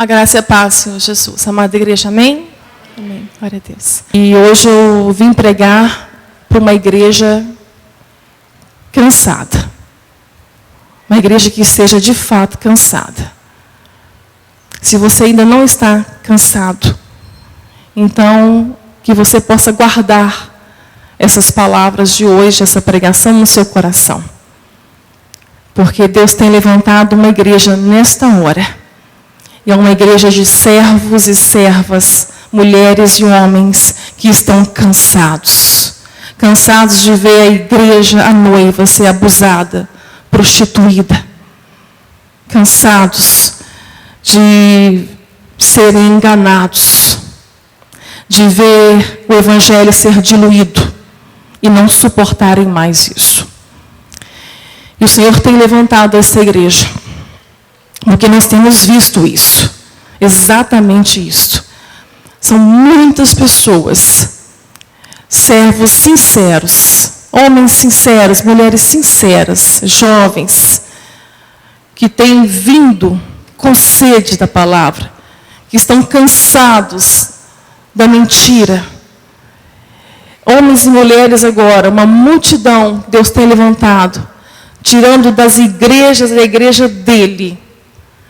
A graça e a paz, Senhor Jesus. Amada igreja, amém? Amém. Glória a Deus. E hoje eu vim pregar para uma igreja cansada. Uma igreja que esteja de fato cansada. Se você ainda não está cansado, então que você possa guardar essas palavras de hoje, essa pregação no seu coração. Porque Deus tem levantado uma igreja nesta hora. E é uma igreja de servos e servas, mulheres e homens que estão cansados. Cansados de ver a igreja, a noiva, ser abusada, prostituída. Cansados de serem enganados. De ver o evangelho ser diluído e não suportarem mais isso. E o Senhor tem levantado essa igreja. Porque nós temos visto isso. Exatamente isso. São muitas pessoas, servos sinceros, homens sinceros, mulheres sinceras, jovens, que têm vindo com sede da palavra, que estão cansados da mentira. Homens e mulheres agora, uma multidão, Deus tem levantado, tirando das igrejas a igreja dele.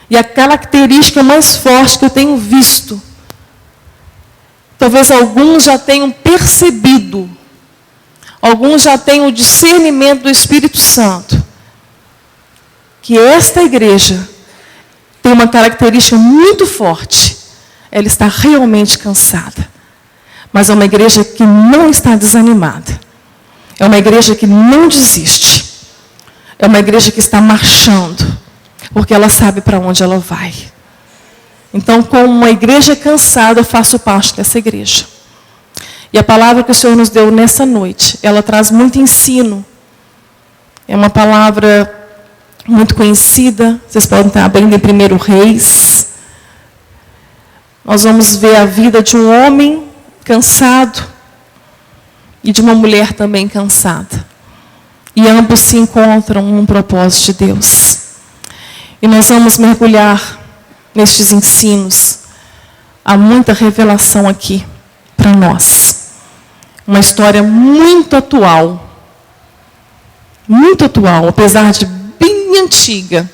E a característica mais forte que eu tenho visto, talvez alguns já tenham percebido, alguns já tenham o discernimento do Espírito Santo, que esta igreja tem uma característica muito forte. Ela está realmente cansada. Mas é uma igreja que não está desanimada. É uma igreja que não desiste. É uma igreja que está marchando. Porque ela sabe para onde ela vai. Então, como uma igreja cansada, eu faço parte dessa igreja. E a palavra que o Senhor nos deu nessa noite, ela traz muito ensino. É uma palavra muito conhecida. Vocês podem estar abrindo em 1 Reis. Nós vamos ver a vida de um homem cansado e de uma mulher também cansada. E ambos se encontram num propósito de Deus. E nós vamos mergulhar nestes ensinos. Há muita revelação aqui para nós. Uma história muito atual. Muito atual, apesar de bem antiga.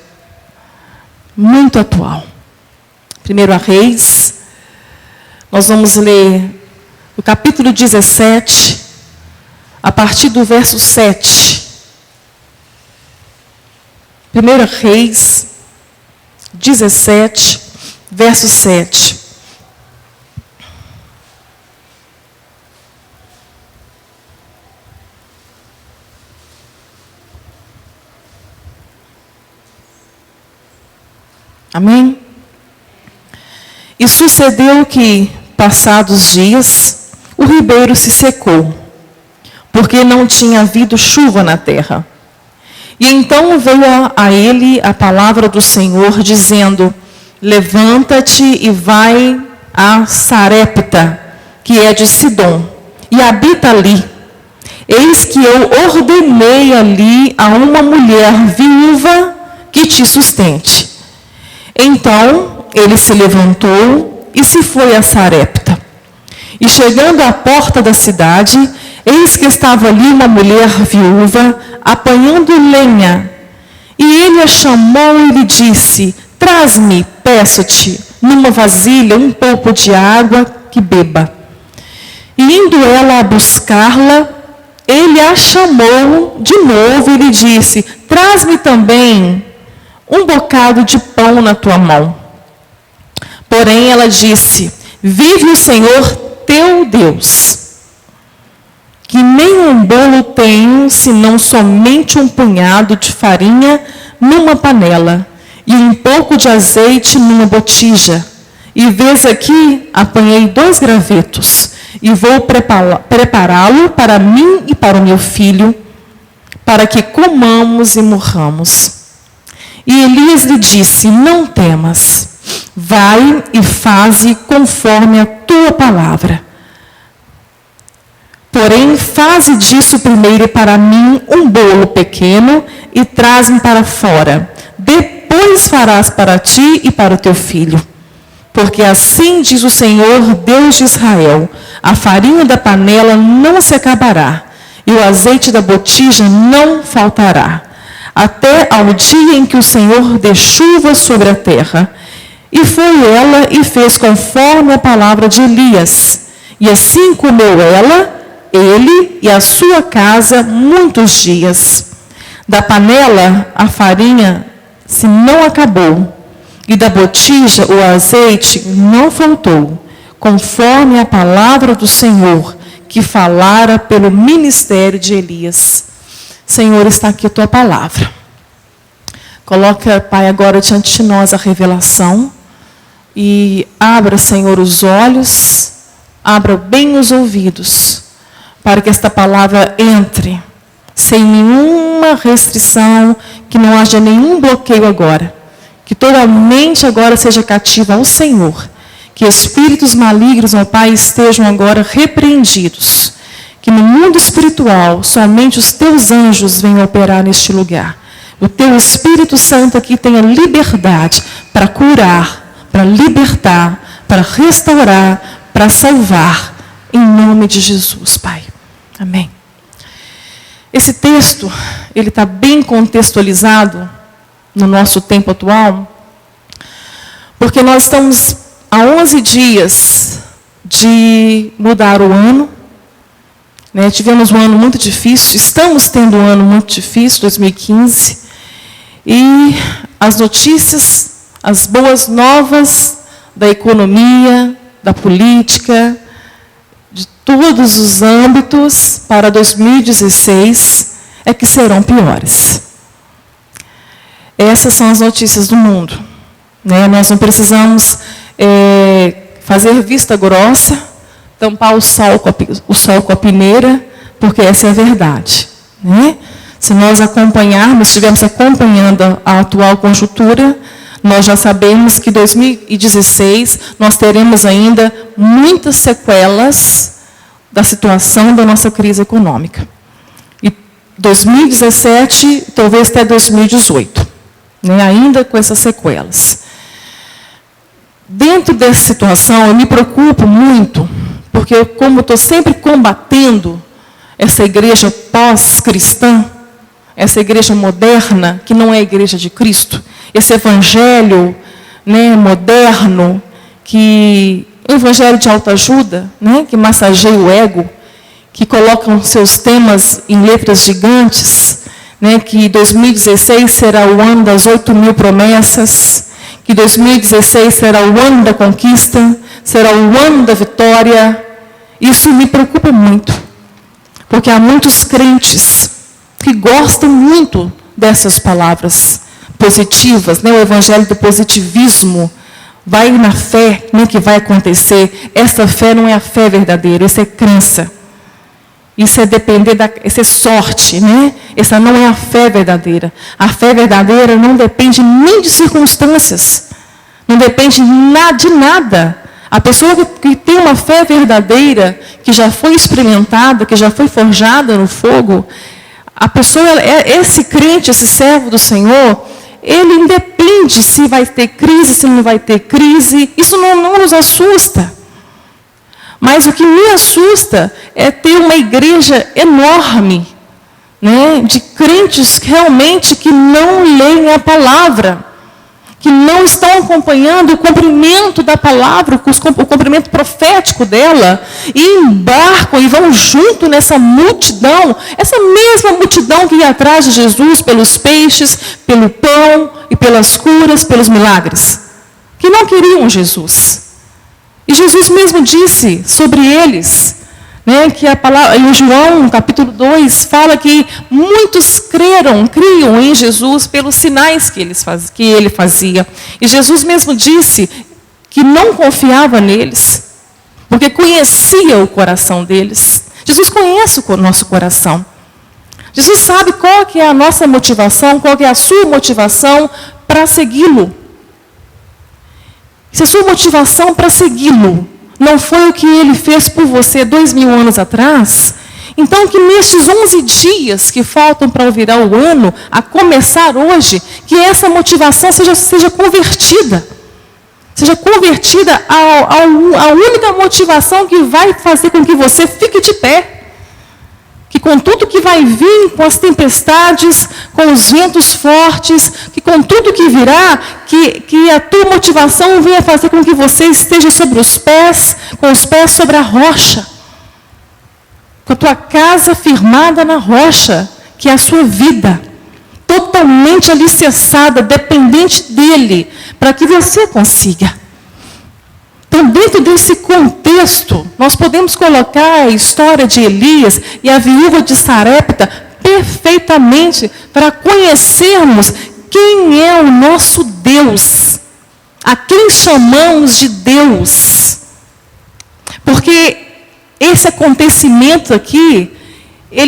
Muito atual. 1 Reis. Nós vamos ler o capítulo 17, a partir do verso 7. 1 Reis 17, verso 7. Amém? E sucedeu que, passados dias, o ribeiro se secou, porque não tinha havido chuva na terra. E então veio a ele a palavra do Senhor, dizendo: levanta-te e vai a Sarepta, que é de Sidom, e habita ali. Eis que eu ordenei ali a uma mulher viúva que te sustente. Então ele se levantou e se foi a Sarepta. E chegando à porta da cidade, eis que estava ali uma mulher viúva, apanhando lenha. E ele a chamou e lhe disse: traz-me, peço-te, numa vasilha um pouco de água que beba. E indo ela a buscá-la, ele a chamou de novo e lhe disse: traz-me também um bocado de pão na tua mão. Porém ela disse: vive o Senhor teu Deus, que nem um bolo tenho, senão somente um punhado de farinha numa panela, e um pouco de azeite numa botija. E vês aqui, apanhei 2 gravetos, e vou prepará-lo para mim e para o meu filho, para que comamos e morramos. E Elias lhe disse: não temas, vai e faze conforme a tua palavra. Porém, faze disso primeiro para mim um bolo pequeno e traz-me para fora. Depois farás para ti e para o teu filho. Porque assim diz o Senhor, Deus de Israel, a farinha da panela não se acabará, e o azeite da botija não faltará, até ao dia em que o Senhor dê chuva sobre a terra. E foi ela e fez conforme a palavra de Elias. E assim comeu ela, ele e a sua casa muitos dias. Da panela a farinha se não acabou, e da botija o azeite não faltou, conforme a palavra do Senhor, que falara pelo ministério de Elias. Senhor, está aqui a tua palavra. Coloca, Pai, agora diante de nós a revelação. E abra, Senhor, os olhos, abra bem os ouvidos, para que esta palavra entre, sem nenhuma restrição, que não haja nenhum bloqueio agora. Que toda a mente agora seja cativa ao Senhor. Que espíritos malignos, ó Pai, estejam agora repreendidos. Que no mundo espiritual, somente os teus anjos venham operar neste lugar. O teu Espírito Santo aqui tenha liberdade para curar, para libertar, para restaurar, para salvar, em nome de Jesus, Pai. Amém. Esse texto, ele está bem contextualizado no nosso tempo atual, porque nós estamos há 11 dias de mudar o ano, né? Tivemos um ano muito difícil, estamos tendo um ano muito difícil, 2015, e as notícias, as boas novas da economia, da política, de todos os âmbitos para 2016 é que serão piores. Essas são as notícias do mundo, né? Nós não precisamos fazer vista grossa, tampar o sol com a peneira, porque essa é a verdade, né? Se nós estivermos acompanhando a atual conjuntura, nós já sabemos que em 2016 nós teremos ainda muitas sequelas da situação da nossa crise econômica. E 2017, talvez até 2018, né, ainda com essas sequelas. Dentro dessa situação, eu me preocupo muito, porque como estou sempre combatendo essa igreja pós-cristã, essa igreja moderna, que não é a igreja de Cristo, esse evangelho, né, moderno, o evangelho de autoajuda, né, que massageia o ego, que coloca seus temas em letras gigantes, né, que 2016 será o ano das 8.000 promessas, que 2016 será o ano da conquista, será o ano da vitória. Isso me preocupa muito, porque há muitos crentes que gostam muito dessas palavras positivas, né? O evangelho do positivismo, vai na fé, no que vai acontecer. Essa fé não é a fé verdadeira, isso é crença. Isso é isso é sorte, né? Essa não é a fé verdadeira. A fé verdadeira não depende nem de circunstâncias, não depende de nada. A pessoa que tem uma fé verdadeira, que já foi experimentada, que já foi forjada no fogo, a pessoa, esse crente, esse servo do Senhor, ele independe se vai ter crise, se não vai ter crise. Isso não nos assusta. Mas o que me assusta é ter uma igreja enorme, né, de crentes realmente que não leem a palavra, que não estão acompanhando o cumprimento da palavra, o cumprimento profético dela, e embarcam e vão junto nessa multidão, essa mesma multidão que ia atrás de Jesus pelos peixes, pelo pão e pelas curas, pelos milagres, que não queriam Jesus. E Jesus mesmo disse sobre eles, né, que a palavra, em João, capítulo 2, fala que muitos criam em Jesus pelos sinais que ele fazia. E Jesus mesmo disse que não confiava neles, porque conhecia o coração deles. Jesus conhece o nosso coração. Jesus sabe qual que é a nossa motivação, qual que é a sua motivação para segui-lo. Se a sua motivação para segui-lo não foi o que ele fez por você 2.000 anos atrás, então que nestes 11 dias que faltam para virar o ano, a começar hoje, que essa motivação seja convertida. seja convertida à única motivação que vai fazer com que você fique de pé. Que com tudo que vai vir, com as tempestades, com os ventos fortes, que com tudo que virá, que a tua motivação venha fazer com que você esteja sobre os pés, com os pés sobre a rocha. Com a tua casa firmada na rocha, que é a sua vida. Totalmente alicerçada, dependente dele, para que você consiga. Então, dentro desse contexto, nós podemos colocar a história de Elias e a viúva de Sarepta perfeitamente para conhecermos quem é o nosso Deus, a quem chamamos de Deus. Porque esse acontecimento aqui, é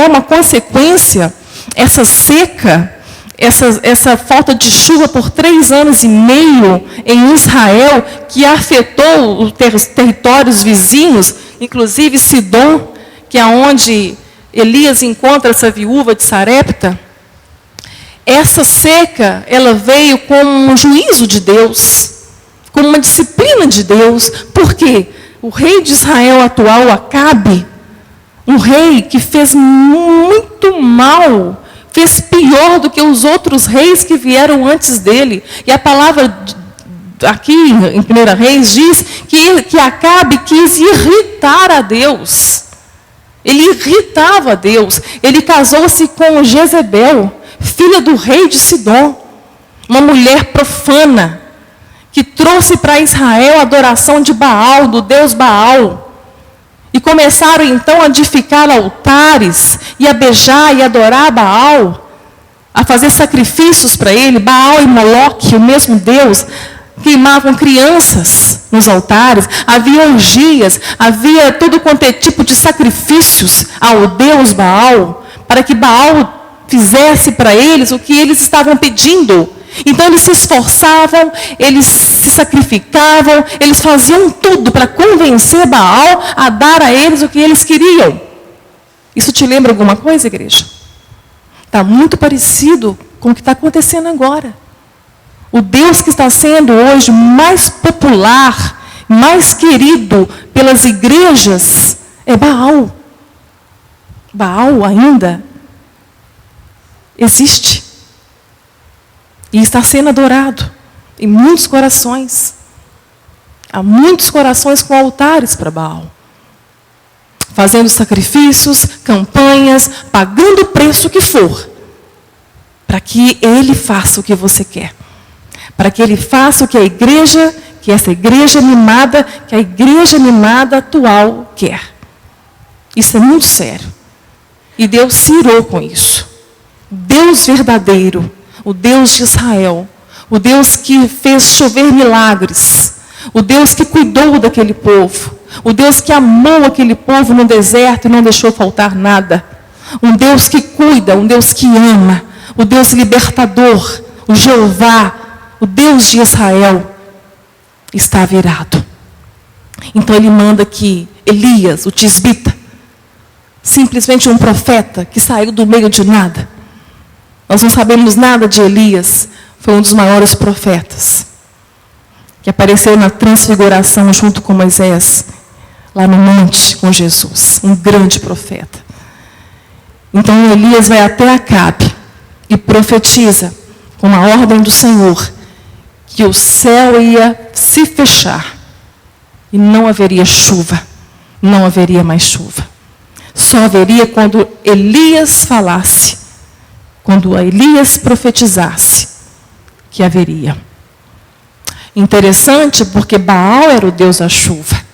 uma consequência, essa seca, essa falta de chuva por 3 anos e meio em Israel, que afetou os territórios vizinhos, inclusive Sidom, que é onde Elias encontra essa viúva de Sarepta. Essa seca, ela veio como um juízo de Deus, como uma disciplina de Deus. Por quê? O rei de Israel atual, Acabe, um rei que fez muito mal, fez pior do que os outros reis que vieram antes dele. E a palavra aqui em 1 Reis diz que Acabe quis irritar a Deus. Ele irritava a Deus. Ele casou-se com Jezebel, filha do rei de Sidom, uma mulher profana, que trouxe para Israel a adoração de Baal, do deus Baal. E começaram então a edificar altares, e a beijar e adorar Baal, a fazer sacrifícios para ele. Baal e Moloque, o mesmo Deus, queimavam crianças nos altares, havia orgias, havia todo quanto é tipo de sacrifícios ao deus Baal, para que Baal fizesse para eles o que eles estavam pedindo. Então eles se esforçavam, eles se sacrificavam, eles faziam tudo para convencer Baal a dar a eles o que eles queriam. Isso te lembra alguma coisa, igreja? Está muito parecido com o que está acontecendo agora. O Deus que está sendo hoje mais popular, mais querido pelas igrejas, é Baal. Baal ainda existe. E está sendo adorado em muitos corações. Há muitos corações com altares para Baal. Fazendo sacrifícios, campanhas, pagando o preço que for. Para que ele faça o que você quer. Para que ele faça o que que essa igreja mimada, que a igreja mimada atual quer. Isso é muito sério. E Deus se irou com isso. Deus verdadeiro, o Deus de Israel, o Deus que fez chover milagres, o Deus que cuidou daquele povo, o Deus que amou aquele povo no deserto e não deixou faltar nada, um Deus que cuida, um Deus que ama, o Deus libertador, o Jeová, o Deus de Israel, está virado. Então ele manda que Elias, o tisbita, simplesmente um profeta que saiu do meio de nada. Nós não sabemos nada de Elias, foi um dos maiores profetas, que apareceu na transfiguração junto com Moisés, lá no monte com Jesus, um grande profeta. Então Elias vai até Acabe e profetiza, com a ordem do Senhor, que o céu ia se fechar e não haveria chuva, não haveria mais chuva. Só haveria quando Elias falasse, quando Elias profetizasse, que haveria. Interessante, porque Baal era o deus da chuva.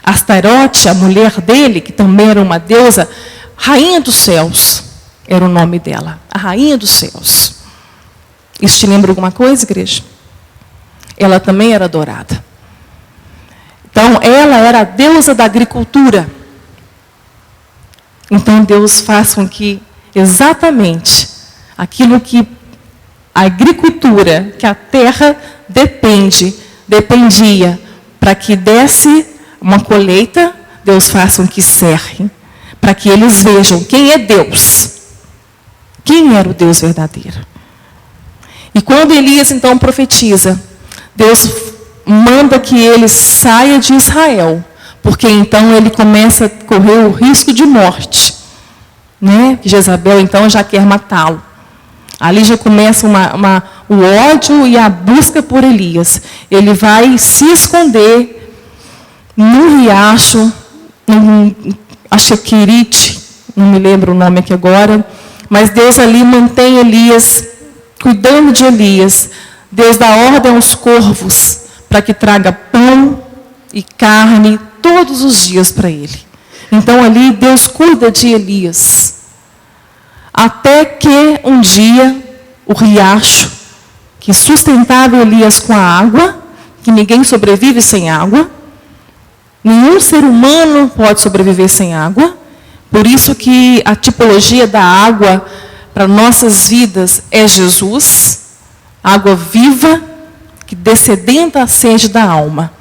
Astarote, a mulher dele, que também era uma deusa, rainha dos céus, era o nome dela, a rainha dos céus. Isso te lembra alguma coisa, igreja? Ela também era adorada. Então, ela era a deusa da agricultura. Então, Deus faz com que exatamente aquilo que a agricultura, que a terra dependia, para que desse uma colheita, Deus faz com que cerrem, para que eles vejam quem é Deus. Quem era o Deus verdadeiro. E quando Elias então profetiza, Deus manda que ele saia de Israel, porque então ele começa a correr o risco de morte, né? Que Jezabel então já quer matá-lo. Ali já começa o ódio e a busca por Elias. Ele vai se esconder no riacho, acho que é Querite, não me lembro o nome aqui agora, mas Deus ali mantém Elias, cuidando de Elias. Deus dá ordem aos corvos para que traga pão e carne todos os dias para ele. Então ali Deus cuida de Elias. Até que um dia o riacho, que sustentava Elias com a água, que ninguém sobrevive sem água, nenhum ser humano pode sobreviver sem água, por isso que a tipologia da água para nossas vidas é Jesus, água viva, que descedenta a sede da alma.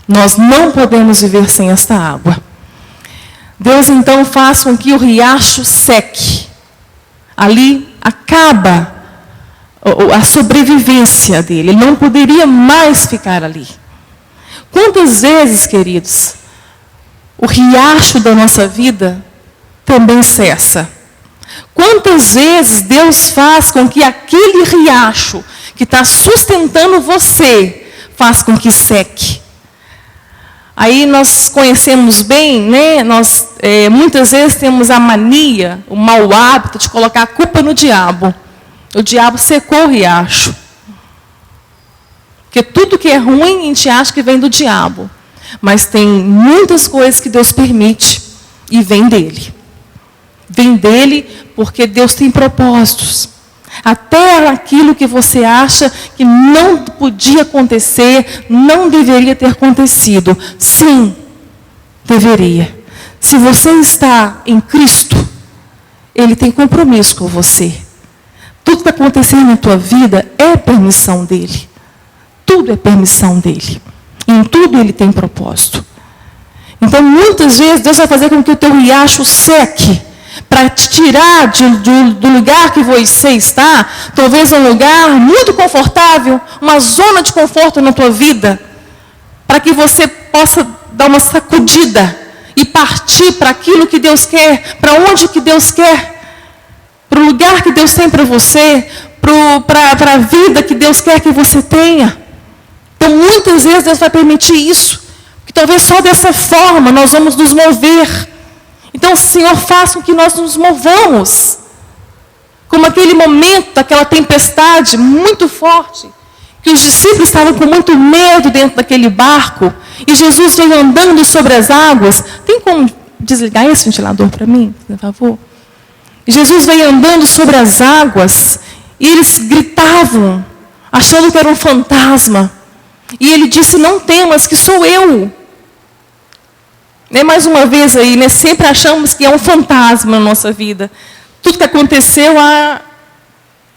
Nós não podemos viver sem esta água. Deus então faz com que o riacho seque. Ali acaba a sobrevivência dele. Ele não poderia mais ficar ali. Quantas vezes, queridos, o riacho da nossa vida também cessa? Quantas vezes Deus faz com que aquele riacho que está sustentando você, faz com que seque? Aí nós conhecemos bem, né? Nós muitas vezes temos a mania, o mau hábito de colocar a culpa no diabo. O diabo secou o riacho. Porque tudo que é ruim, a gente acha que vem do diabo. Mas tem muitas coisas que Deus permite e vem dele. Vem dele porque Deus tem propósitos. Até aquilo que você acha que não podia acontecer, não deveria ter acontecido. Sim, deveria. Se você está em Cristo, Ele tem compromisso com você. Tudo que está acontecendo na tua vida é permissão dEle. Tudo é permissão dEle. Em tudo Ele tem propósito. Então, muitas vezes, Deus vai fazer com que o teu riacho seque, para te tirar do lugar que você está, talvez um lugar muito confortável, uma zona de conforto na tua vida, para que você possa dar uma sacudida e partir para aquilo que Deus quer, para onde que Deus quer, para o lugar que Deus tem para você, para a vida que Deus quer que você tenha. Então, muitas vezes Deus vai permitir isso, porque talvez só dessa forma nós vamos nos mover. Então, Senhor, faça com que nós nos movamos. Como aquele momento, aquela tempestade muito forte, que os discípulos estavam com muito medo dentro daquele barco, e Jesus veio andando sobre as águas. Tem como desligar esse ventilador para mim, por favor? Jesus veio andando sobre as águas, e eles gritavam, achando que era um fantasma. E ele disse, não temas, que sou eu. Mais uma vez aí, sempre achamos que é um fantasma na nossa vida. Tudo que aconteceu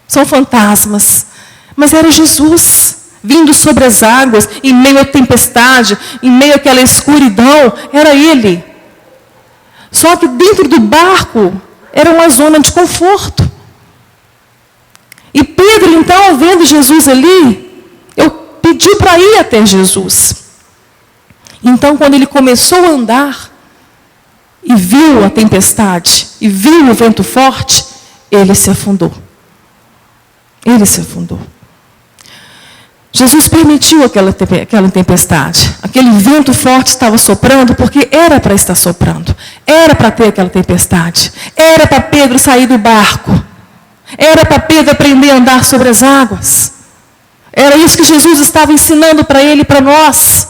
são fantasmas. Mas era Jesus, vindo sobre as águas, em meio à tempestade, em meio àquela escuridão, era Ele. Só que dentro do barco, era uma zona de conforto. E Pedro, então, vendo Jesus ali, pediu para ir até Jesus. Então, quando ele começou a andar, e viu a tempestade, e viu o vento forte, ele se afundou. Ele se afundou. Jesus permitiu aquela tempestade. Aquele vento forte estava soprando, porque era para estar soprando. Era para ter aquela tempestade. Era para Pedro sair do barco. Era para Pedro aprender a andar sobre as águas. Era isso que Jesus estava ensinando para ele e para nós.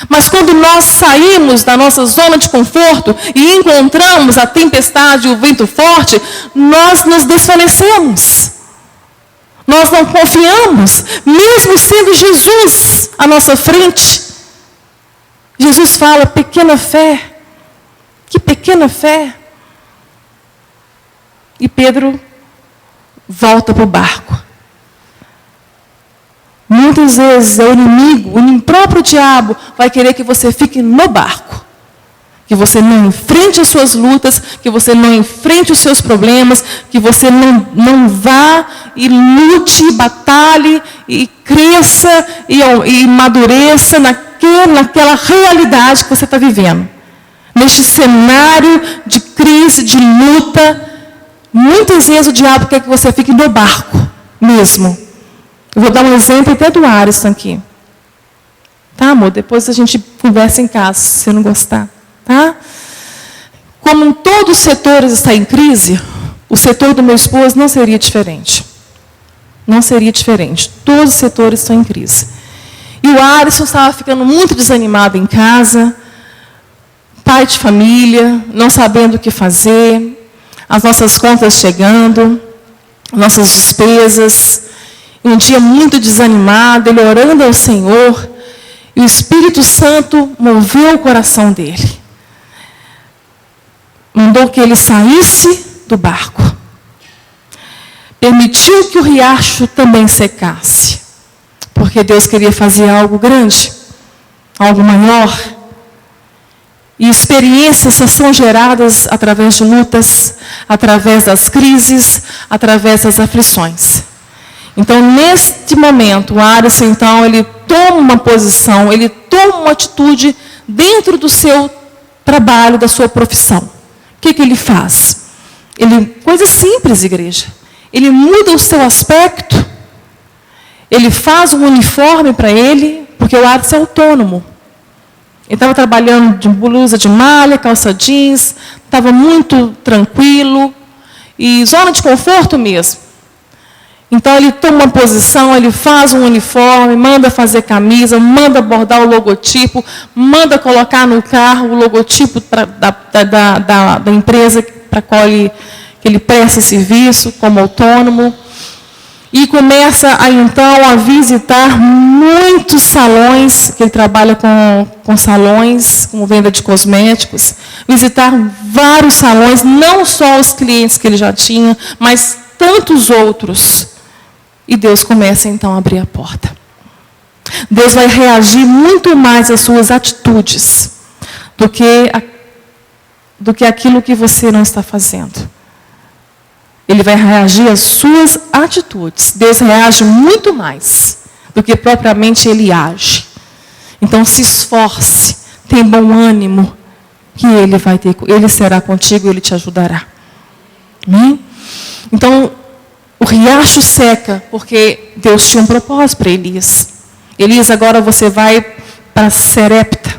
Mas quando nós saímos da nossa zona de conforto e encontramos a tempestade e o vento forte, nós nos desfalecemos. Nós não confiamos, mesmo sendo Jesus à nossa frente. Jesus fala, pequena fé. Que pequena fé. E Pedro volta para o barco. Muitas vezes o inimigo, o próprio diabo, vai querer que você fique no barco. que você não enfrente as suas lutas, que você não enfrente os seus problemas, que você não vá e lute, batalhe, e cresça, e amadureça naquela realidade que você está vivendo. Neste cenário de crise, de luta, muitas vezes o diabo quer que você fique no barco mesmo. Eu vou dar um exemplo até do Ariston aqui. Tá, amor? Depois a gente conversa em casa, se você não gostar. Tá? Como todos os setores estão em crise, o setor do meu esposo não seria diferente. Não seria diferente. Todos os setores estão em crise. E o Ariston estava ficando muito desanimado em casa, pai de família, não sabendo o que fazer, as nossas contas chegando, nossas despesas. Um dia muito desanimado, ele orando ao Senhor, e o Espírito Santo moveu o coração dele. Mandou que ele saísse do barco. Permitiu que o riacho também secasse. Porque Deus queria fazer algo grande, algo maior. E experiências são geradas através de lutas, através das crises, através das aflições. Então, neste momento, o Ariston, então, ele toma uma posição, ele toma uma atitude dentro do seu trabalho, da sua profissão. O que ele faz? Coisa simples, igreja. Ele muda o seu aspecto, ele faz um uniforme para ele, porque o Ariston é autônomo. Ele estava trabalhando de blusa de malha, calça jeans, estava muito tranquilo, e zona de conforto mesmo. Então, ele toma uma posição, ele faz um uniforme, manda fazer camisa, manda bordar o logotipo, manda colocar no carro o logotipo da empresa para a qual ele presta serviço como autônomo. E começa, então, a visitar muitos salões, que ele trabalha com salões, com venda de cosméticos. Visitar vários salões, não só os clientes que ele já tinha, mas tantos outros. E Deus começa, então, a abrir a porta. Deus vai reagir muito mais às suas atitudes do que aquilo que você não está fazendo. Ele vai reagir às suas atitudes. Deus reage muito mais do que propriamente Ele age. Então, se esforce, tenha bom ânimo, que Ele será contigo, Ele te ajudará. Amém? Então, o riacho seca, porque Deus tinha um propósito para Elias. Elias, agora você vai para Sarepta.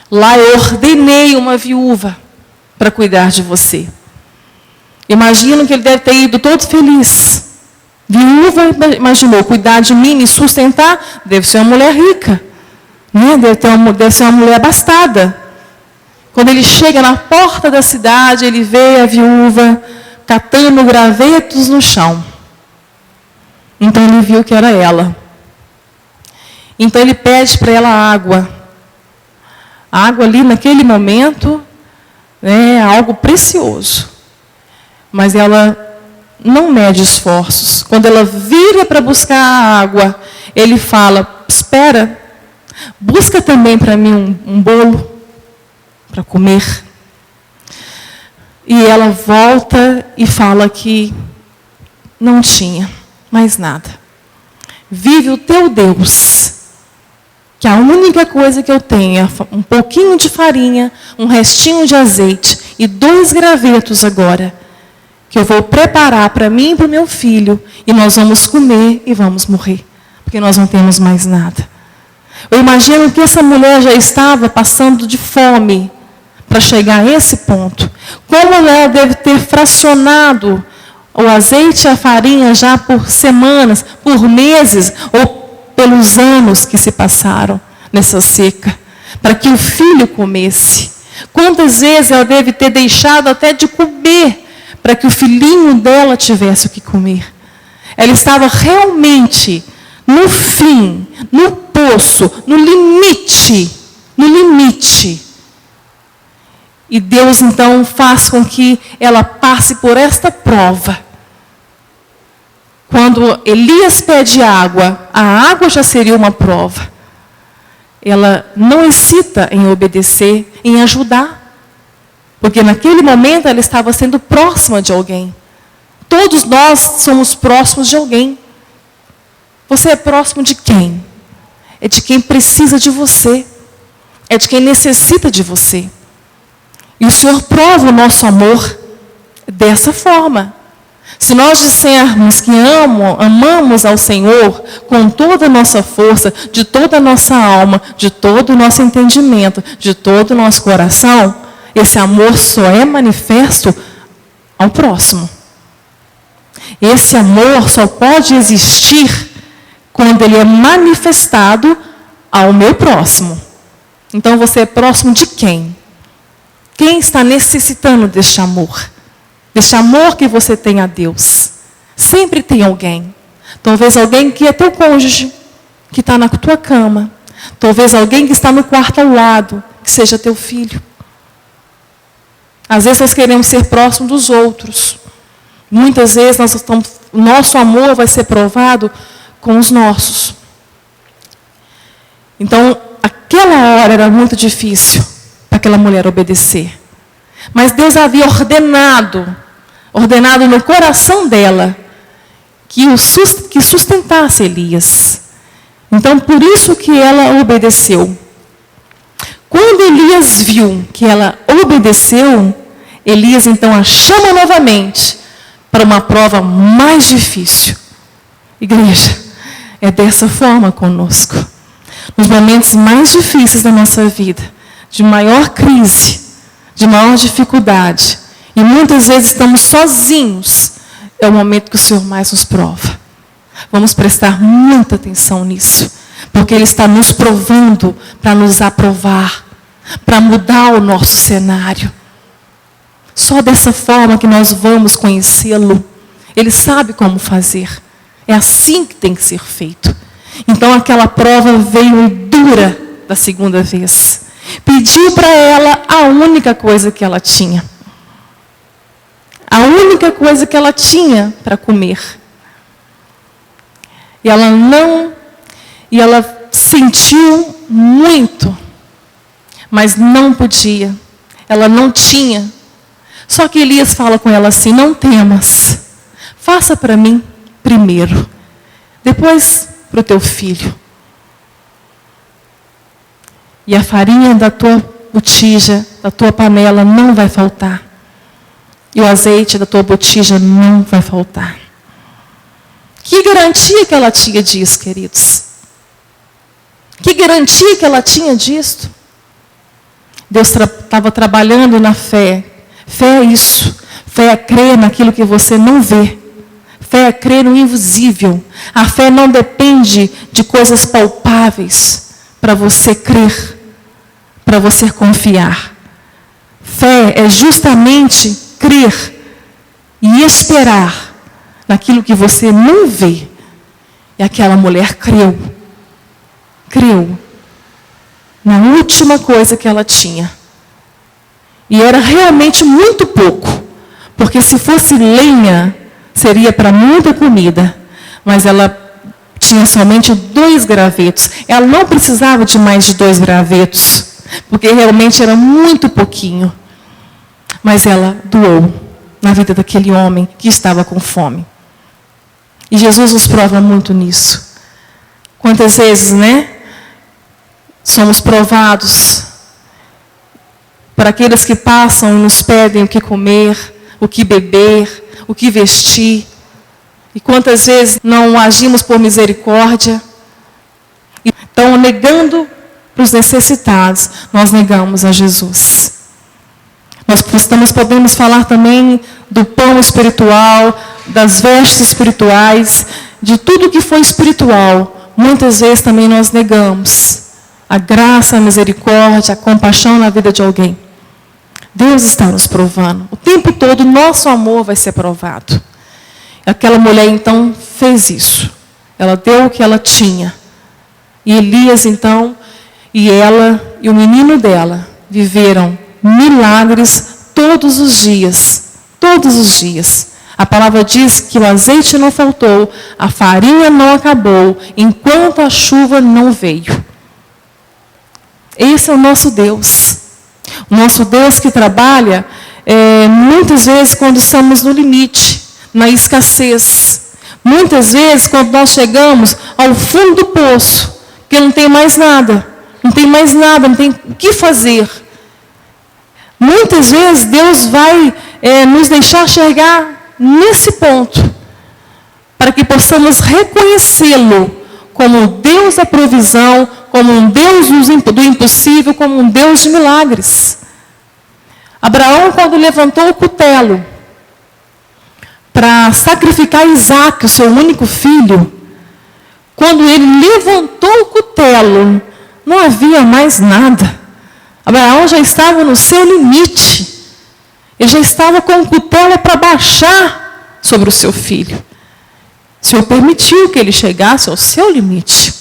Lá eu ordenei uma viúva para cuidar de você. Imagino que ele deve ter ido todo feliz. Viúva, imaginou, cuidar de mim, me sustentar, deve ser uma mulher rica. Né? Deve ser uma mulher abastada. Quando ele chega na porta da cidade, ele vê a viúva catando gravetos no chão. Então ele viu que era ela. Então ele pede para ela água. A água ali naquele momento é algo precioso. Mas ela não mede esforços. Quando ela vira para buscar a água, ele fala, espera, busca também para mim um bolo para comer. E ela volta e fala que não tinha mais nada. Vive o teu Deus, que a única coisa que eu tenho é um pouquinho de farinha, um restinho de azeite e 2 gravetos agora, que eu vou preparar para mim e para o meu filho, e nós vamos comer e vamos morrer, porque nós não temos mais nada. Eu imagino que essa mulher já estava passando de fome para chegar a esse ponto. Como ela deve ter fracionado o azeite e a farinha já por semanas, por meses, ou pelos anos que se passaram nessa seca, para que o filho comesse. Quantas vezes ela deve ter deixado até de comer, para que o filhinho dela tivesse o que comer. Ela estava realmente no fim, no poço, no limite. E Deus, então, faz com que ela passe por esta prova. Quando Elias pede água, a água já seria uma prova. ela não hesita em obedecer, em ajudar. Porque naquele momento ela estava sendo próxima de alguém. Todos nós somos próximos de alguém. Você é próximo de quem? É de quem precisa de você. É de quem necessita de você. E o Senhor prova o nosso amor dessa forma. Se nós dissermos que amamos ao Senhor com toda a nossa força, de toda a nossa alma, de todo o nosso entendimento, de todo o nosso coração, esse amor só é manifesto ao próximo. Esse amor só pode existir quando ele é manifestado ao meu próximo. Então você é próximo de quem? Quem está necessitando deste amor? Deste amor que você tem a Deus. Sempre tem alguém. Talvez alguém que é teu cônjuge, que está na tua cama. Talvez alguém que está no quarto ao lado, que seja teu filho. Às vezes nós queremos ser próximos dos outros. Muitas vezes nosso amor vai ser provado com os nossos. Então, aquela hora era muito difícil para aquela mulher obedecer. Mas Deus havia ordenado no coração dela, que sustentasse Elias. Então, por isso que ela obedeceu. Quando Elias viu que ela obedeceu, Elias então a chama novamente para uma prova mais difícil. Igreja, é dessa forma conosco. Nos momentos mais difíceis da nossa vida, de maior crise, de maior dificuldade, e muitas vezes estamos sozinhos, é o momento que o Senhor mais nos prova. Vamos prestar muita atenção nisso, porque Ele está nos provando para nos aprovar, para mudar o nosso cenário. Só dessa forma que nós vamos conhecê-lo. Ele sabe como fazer. É assim que tem que ser feito. Então aquela prova veio dura da segunda vez. Pediu para ela a única coisa que ela tinha. A única coisa que ela tinha para comer. E ela sentiu muito, mas não podia. Ela não tinha. Só que Elias fala com ela assim: não temas, faça para mim primeiro, depois para o teu filho. E a farinha da tua botija, da tua panela não vai faltar. E o azeite da tua botija não vai faltar. Que garantia que ela tinha disso, queridos? Que garantia que ela tinha disso? Deus estava trabalhando na fé. Fé é isso. Fé é crer naquilo que você não vê. Fé é crer no invisível. A fé não depende de coisas palpáveis para você crer, para você confiar. Fé é justamente crer e esperar naquilo que você não vê. E aquela mulher creu. Creu na última coisa que ela tinha. E era realmente muito pouco. Porque se fosse lenha, seria para muita comida. Mas ela tinha somente 2 gravetos. Ela não precisava de mais de 2 gravetos. Porque realmente era muito pouquinho. Mas ela doou na vida daquele homem que estava com fome. E Jesus nos prova muito nisso. Quantas vezes, né? Somos provados para aqueles que passam e nos pedem o que comer, o que beber, o que vestir. E quantas vezes não agimos por misericórdia. Então, negando para os necessitados, nós negamos a Jesus. Nós podemos falar também do pão espiritual, das vestes espirituais, de tudo que foi espiritual. Muitas vezes também nós negamos a graça, a misericórdia, a compaixão na vida de alguém. Deus está nos provando. O tempo todo, nosso amor vai ser provado. Aquela mulher, então, fez isso. Ela deu o que ela tinha. E Elias, então, e ela e o menino dela viveram milagres todos os dias. Todos os dias. A palavra diz que o azeite não faltou, a farinha não acabou, enquanto a chuva não veio. Esse é o nosso Deus. O nosso Deus que trabalha muitas vezes quando estamos no limite, na escassez. Muitas vezes quando nós chegamos ao fundo do poço, que não tem mais nada, não tem o que fazer. Muitas vezes Deus vai nos deixar chegar nesse ponto, para que possamos reconhecê-lo como o Deus da provisão, como um Deus do impossível, como um Deus de milagres. Abraão, quando levantou o cutelo para sacrificar Isaque, o seu único filho, quando ele levantou o cutelo, não havia mais nada. Abraão já estava no seu limite. Ele já estava com o cutelo para baixar sobre o seu filho. O Senhor permitiu que ele chegasse ao seu limite.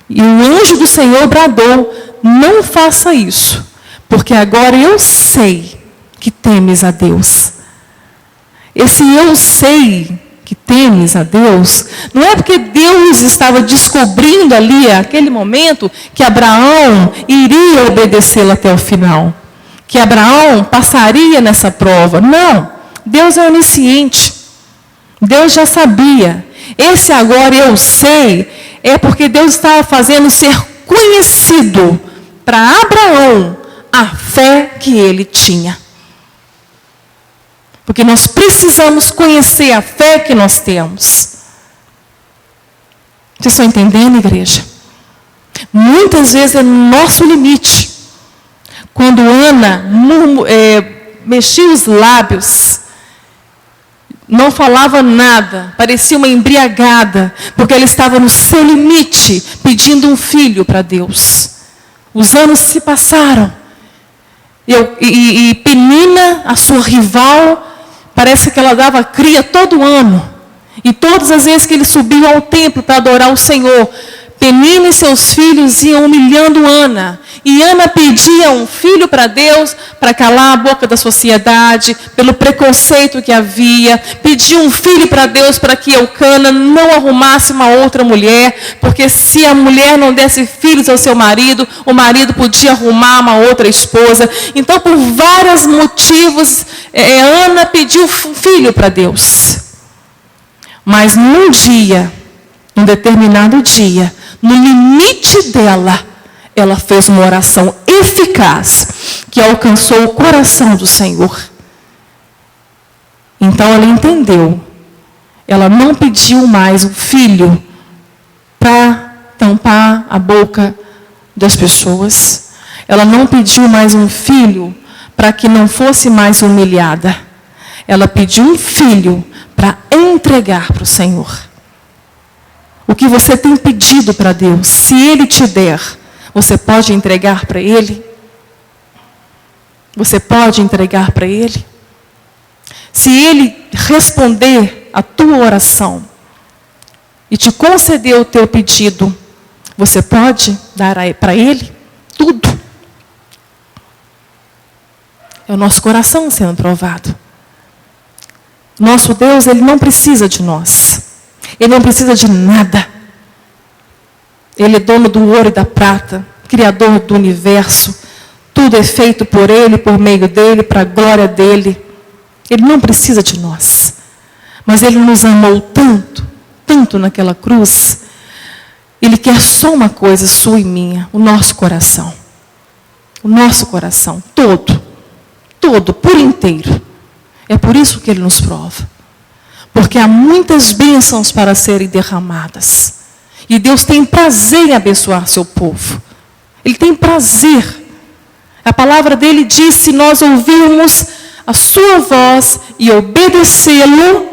E o anjo do Senhor bradou: não faça isso, porque agora eu sei que temes a Deus. Esse eu sei que temes a Deus, não é porque Deus estava descobrindo ali, aquele momento, que Abraão iria obedecê-lo até o final. Que Abraão passaria nessa prova. Não, Deus é onisciente. Deus já sabia. Esse agora eu sei, é porque Deus estava fazendo ser conhecido para Abraão a fé que ele tinha. Porque nós precisamos conhecer a fé que nós temos. Vocês estão entendendo, igreja? Muitas vezes é no nosso limite. Quando Ana mexia os lábios, não falava nada, parecia uma embriagada, porque ela estava no seu limite, pedindo um filho para Deus. Os anos se passaram. E Penina, a sua rival, parece que ela dava cria todo ano. E todas as vezes que ele subia ao templo para adorar o Senhor, Penina e seus filhos iam humilhando Ana. E Ana pedia um filho para Deus, para calar a boca da sociedade, pelo preconceito que havia. Pedia um filho para Deus para que Eucana não arrumasse uma outra mulher, porque se a mulher não desse filhos ao seu marido, o marido podia arrumar uma outra esposa. Então, por vários motivos, Ana pediu um filho para Deus. Mas num determinado dia, no limite dela, ela fez uma oração eficaz, que alcançou o coração do Senhor. Então ela entendeu. Ela não pediu mais um filho para tampar a boca das pessoas. Ela não pediu mais um filho para que não fosse mais humilhada. Ela pediu um filho para entregar para o Senhor. O que você tem pedido para Deus, se Ele te der, você pode entregar para Ele? Você pode entregar para Ele? Se Ele responder a tua oração e te conceder o teu pedido, você pode dar para Ele tudo? É o nosso coração sendo provado. Nosso Deus, Ele não precisa de nós. Ele não precisa de nada. Ele é dono do ouro e da prata, Criador do universo. Tudo é feito por Ele, por meio dEle, para a glória dEle. Ele não precisa de nós. Mas Ele nos amou tanto, tanto naquela cruz. Ele quer só uma coisa, sua e minha, o nosso coração. O nosso coração, todo, por inteiro. É por isso que Ele nos prova. Porque há muitas bênçãos para serem derramadas. E Deus tem prazer em abençoar seu povo. Ele tem prazer. A palavra dele diz: se nós ouvirmos a sua voz e obedecê-lo,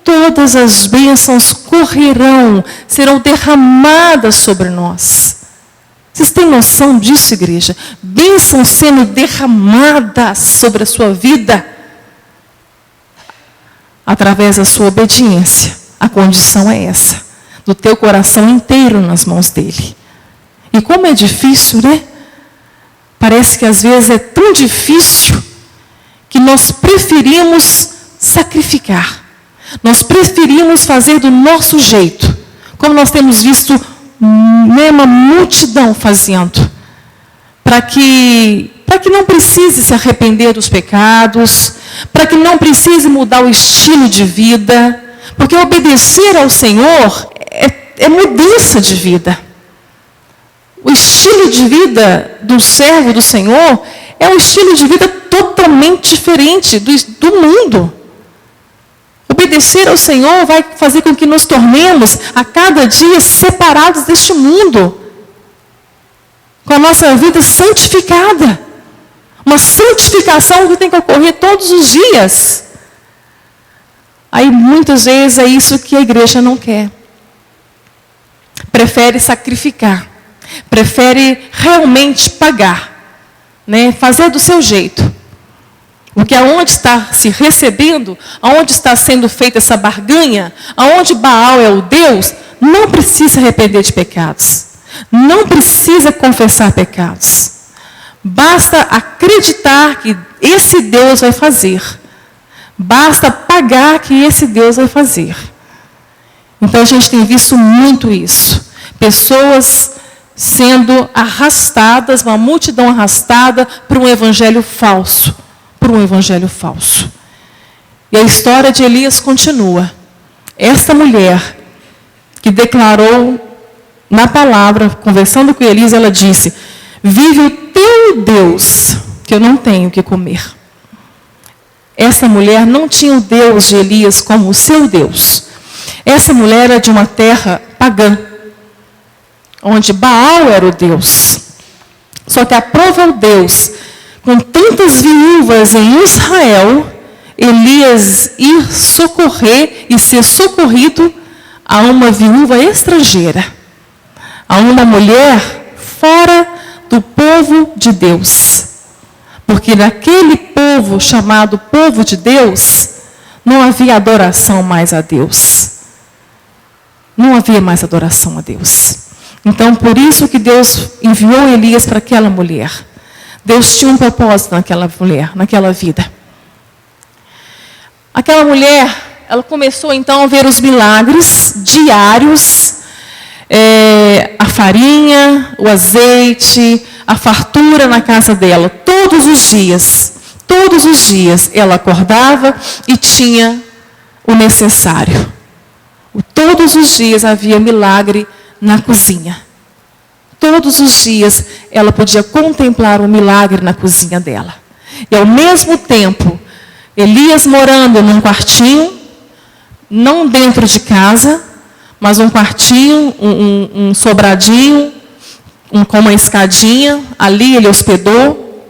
todas as bênçãos correrão, serão derramadas sobre nós. Vocês têm noção disso, igreja? Bênçãos sendo derramadas sobre a sua vida, através da sua obediência. A condição é essa, do teu coração inteiro nas mãos dele. E como é difícil, né? Parece que às vezes é tão difícil que nós preferimos sacrificar. Nós preferimos fazer do nosso jeito, como nós temos visto uma multidão fazendo. para que não precise se arrepender dos pecados, para que não precise mudar o estilo de vida, porque obedecer ao Senhor é mudança de vida. O estilo de vida do servo do Senhor é um estilo de vida totalmente diferente do mundo. Obedecer ao Senhor vai fazer com que nos tornemos a cada dia separados deste mundo, com a nossa vida santificada. Uma santificação que tem que ocorrer todos os dias. Aí muitas vezes é isso que a igreja não quer. Prefere sacrificar. Prefere realmente pagar. Né? Fazer do seu jeito. Porque aonde está se recebendo, aonde está sendo feita essa barganha, aonde Baal é o Deus, não precisa arrepender de pecados. Não precisa confessar pecados. Basta acreditar que esse Deus vai fazer. Basta pagar que esse Deus vai fazer. Então a gente tem visto muito isso. Pessoas sendo arrastadas, uma multidão arrastada por um evangelho falso. Por um evangelho falso. E a história de Elias continua. Esta mulher que declarou na palavra, conversando com Elias, ela disse: vive o teu Deus, que eu não tenho o que comer. Essa mulher não tinha o Deus de Elias como o seu Deus. Essa mulher era de uma terra pagã, onde Baal era o Deus. Só que aprova o Deus, com tantas viúvas em Israel, Elias ir socorrer e ser socorrido a uma viúva estrangeira, a uma mulher fora do povo de Deus. Porque naquele povo chamado povo de Deus, não havia adoração mais a Deus. Não havia mais adoração a Deus. Então, por isso que Deus enviou Elias para aquela mulher. Deus tinha um propósito naquela mulher, naquela vida. Aquela mulher, ela começou então a ver os milagres diários, a farinha, o azeite, a fartura na casa dela, todos os dias ela acordava e tinha o necessário. Todos os dias havia milagre na cozinha. Todos os dias ela podia contemplar o milagre na cozinha dela. E ao mesmo tempo, Elias morando num quartinho, não dentro de casa, mas um quartinho, um sobradinho, com uma escadinha, ali ele hospedou,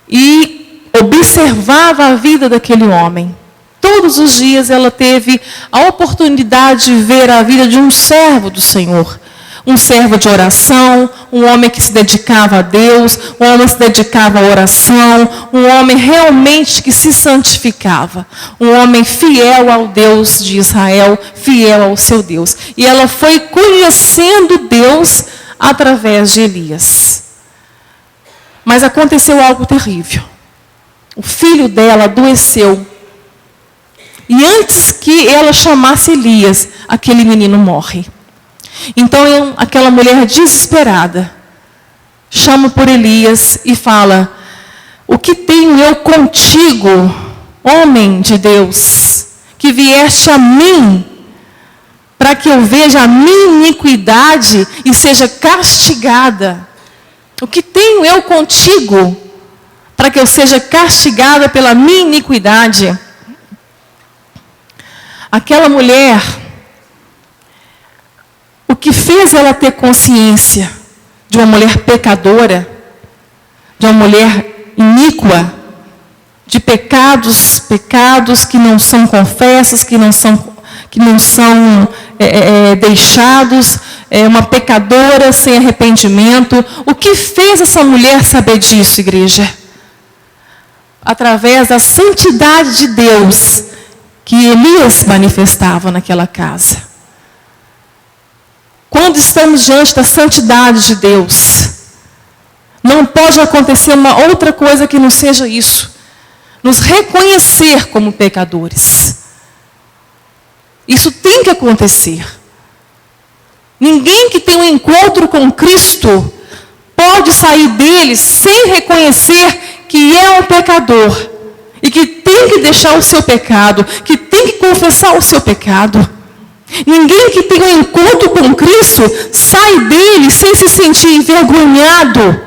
e observava a vida daquele homem. Todos os dias ela teve a oportunidade de ver a vida de um servo do Senhor. Um servo de oração, um homem que se dedicava a Deus, um homem que se dedicava à oração, um homem realmente que se santificava, um homem fiel ao Deus de Israel, fiel ao seu Deus. E ela foi conhecendo Deus através de Elias. Mas aconteceu algo terrível. O filho dela adoeceu. E antes que ela chamasse Elias, aquele menino morre. Então, aquela mulher desesperada chama por Elias e fala: o que tenho eu contigo, homem de Deus, que vieste a mim, para que eu veja a minha iniquidade e seja castigada? O que tenho eu contigo, para que eu seja castigada pela minha iniquidade? Aquela mulher, o que fez ela ter consciência de uma mulher pecadora, de uma mulher iníqua, de pecados que não são confessos, que não são deixados, uma pecadora sem arrependimento. O que fez essa mulher saber disso, igreja? Através da santidade de Deus que Elias manifestava naquela casa. Quando estamos diante da santidade de Deus, não pode acontecer uma outra coisa que não seja isso. Nos reconhecer como pecadores. Isso tem que acontecer. Ninguém que tem um encontro com Cristo pode sair dele sem reconhecer que é um pecador e que tem que deixar o seu pecado, que tem que confessar o seu pecado. Ninguém que tem um encontro com Cristo sai dele sem se sentir envergonhado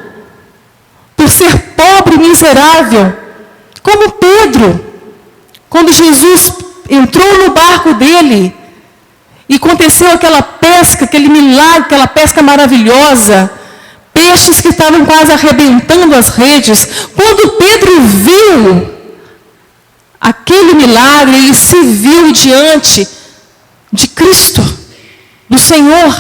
por ser pobre e miserável. Como Pedro, quando Jesus entrou no barco dele e aconteceu aquela pesca, aquele milagre, aquela pesca maravilhosa, peixes que estavam quase arrebentando as redes. Quando Pedro viu aquele milagre, ele se viu diante de Cristo, do Senhor.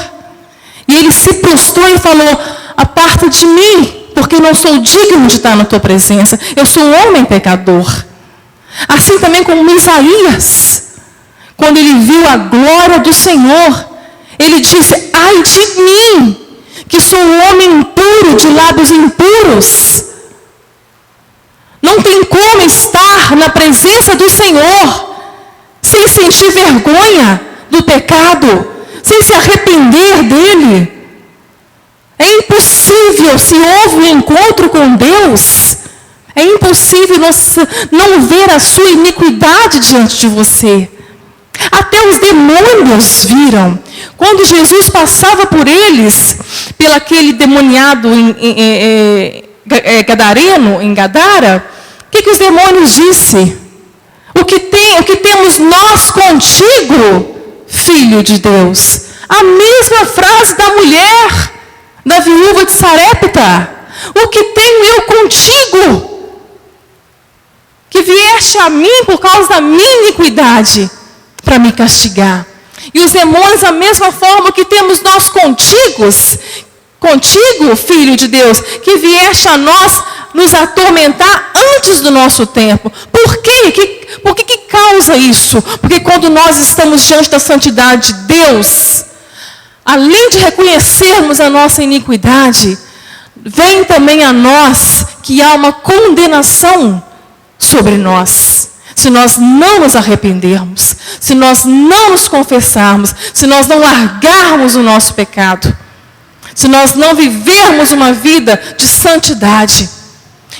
E ele se prostrou e falou: aparta de mim, porque não sou digno de estar na tua presença. Eu sou um homem pecador. Assim também como Isaías, quando ele viu a glória do Senhor, ele disse: ai de mim, que sou um homem impuro, de lábios impuros. Não tem como estar na presença do Senhor sem sentir vergonha do pecado, sem se arrepender dele. É impossível, se houve um encontro com Deus, é impossível não ver a sua iniquidade diante de você. Até os demônios viram. Quando Jesus passava por eles, pelo aquele demoniado gadareno, em Gadara, o que os demônios disse? O que temos nós contigo, Filho de Deus? A mesma frase da mulher, da viúva de Sarepta. O que tenho eu contigo? Que vieste a mim por causa da minha iniquidade, para me castigar. E os demônios, da mesma forma que temos nós contigo, Filho de Deus, que vieste a nós nos atormentar antes do nosso tempo. Por quê? Por que causa isso? Porque quando nós estamos diante da santidade de Deus, além de reconhecermos a nossa iniquidade, vem também a nós que há uma condenação sobre nós. Se nós não nos arrependermos, se nós não nos confessarmos, se nós não largarmos o nosso pecado, se nós não vivermos uma vida de santidade.